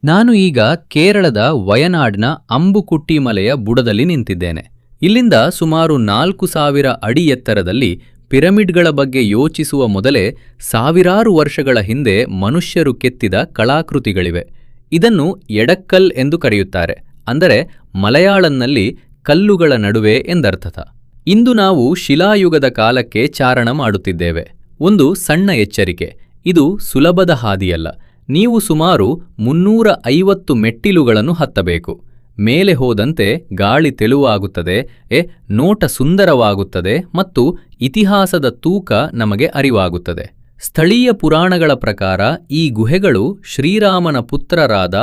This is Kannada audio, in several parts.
ನಾನು ಈಗ ಕೇರಳದ ವಯನಾಡ್ನ ಅಂಬುಕುಟ್ಟಿ ಮಲೆಯ ಬುಡದಲ್ಲಿ ನಿಂತಿದ್ದೇನೆ. ಇಲ್ಲಿಂದ ಸುಮಾರು 4000 ಅಡಿ ಎತ್ತರದಲ್ಲಿ ಪಿರಮಿಡ್ಗಳ ಬಗ್ಗೆ ಯೋಚಿಸುವ ಮೊದಲೇ ಸಾವಿರಾರು ವರ್ಷಗಳ ಹಿಂದೆ ಮನುಷ್ಯರು ಕೆತ್ತಿದ ಕಲಾಕೃತಿಗಳಿವೆ. ಇದನ್ನು ಎಡಕ್ಕಲ್ ಎಂದು ಕರೆಯುತ್ತಾರೆ, ಅಂದರೆ ಮಲಯಾಳಂನಲ್ಲಿ ಕಲ್ಲುಗಳ ನಡುವೆ ಎಂದರ್ಥ. ಇಂದು ನಾವು ಶಿಲಾಯುಗದ ಕಾಲಕ್ಕೆ ಚಾರಣ ಮಾಡುತ್ತಿದ್ದೇವೆ. ಒಂದು ಸಣ್ಣ ಎಚ್ಚರಿಕೆ, ಇದು ಸುಲಭದ ಹಾದಿಯಲ್ಲ. ನೀವು ಸುಮಾರು 350 ಮೆಟ್ಟಿಲುಗಳನ್ನು ಹತ್ತಬೇಕು. ಮೇಲೆ ಹೋದಂತೆ ಗಾಳಿ ತೆಳುವಾಗುತ್ತದೆ, ನೋಟ ಸುಂದರವಾಗುತ್ತದೆ ಮತ್ತು ಇತಿಹಾಸದ ತೂಕ ನಮಗೆ ಅರಿವಾಗುತ್ತದೆ. ಸ್ಥಳೀಯ ಪುರಾಣಗಳ ಪ್ರಕಾರ ಈ ಗುಹೆಗಳು ಶ್ರೀರಾಮನ ಪುತ್ರರಾದ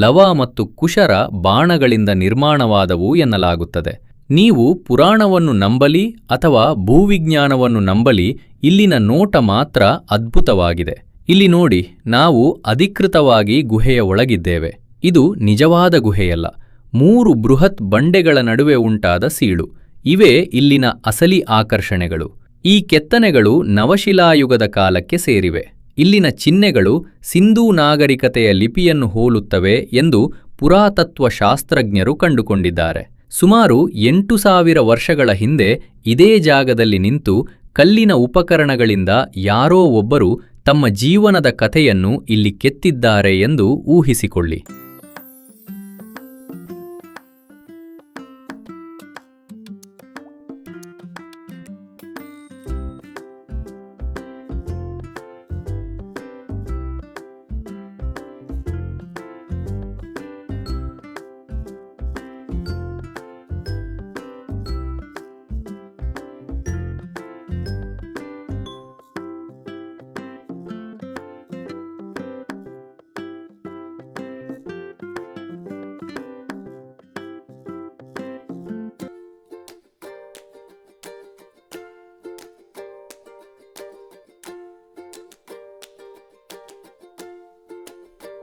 ಲವ ಮತ್ತು ಕುಶರ ಬಾಣಗಳಿಂದ ನಿರ್ಮಾಣವಾದವು ಎನ್ನಲಾಗುತ್ತದೆ. ನೀವು ಪುರಾಣವನ್ನು ನಂಬಲಿ ಅಥವಾ ಭೂವಿಜ್ಞಾನವನ್ನು ನಂಬಲಿ, ಇಲ್ಲಿನ ನೋಟ ಮಾತ್ರ ಅದ್ಭುತವಾಗಿದೆ. ಇಲ್ಲಿ ನೋಡಿ, ನಾವು ಅಧಿಕೃತವಾಗಿ ಗುಹೆಯ ಒಳಗಿದ್ದೇವೆ. ಇದು ನಿಜವಾದ ಗುಹೆಯಲ್ಲ, 3 ಬೃಹತ್ ಬಂಡೆಗಳ ನಡುವೆ ಉಂಟಾದ ಸೀಳು. ಇವೇ ಇಲ್ಲಿನ ಅಸಲಿ ಆಕರ್ಷಣೆಗಳು. ಈ ಕೆತ್ತನೆಗಳು ನವಶಿಲಾಯುಗದ ಕಾಲಕ್ಕೆ ಸೇರಿವೆ. ಇಲ್ಲಿನ ಚಿಹ್ನೆಗಳು ಸಿಂಧೂ ನಾಗರಿಕತೆಯ ಲಿಪಿಯನ್ನು ಹೋಲುತ್ತವೆ ಎಂದು ಪುರಾತತ್ವ ಶಾಸ್ತ್ರಜ್ಞರು ಕಂಡುಕೊಂಡಿದ್ದಾರೆ. ಸುಮಾರು 8000 ವರ್ಷಗಳ ಹಿಂದೆ ಇದೇ ಜಾಗದಲ್ಲಿ ನಿಂತು ಕಲ್ಲಿನ ಉಪಕರಣಗಳಿಂದ ಯಾರೋ ಒಬ್ಬರು ತಮ್ಮ ಜೀವನದ ಕಥೆಯನ್ನು ಇಲ್ಲಿ ಕೆತ್ತಿದ್ದಾರೆ ಎಂದು ಊಹಿಸಿಕೊಳ್ಳಿ.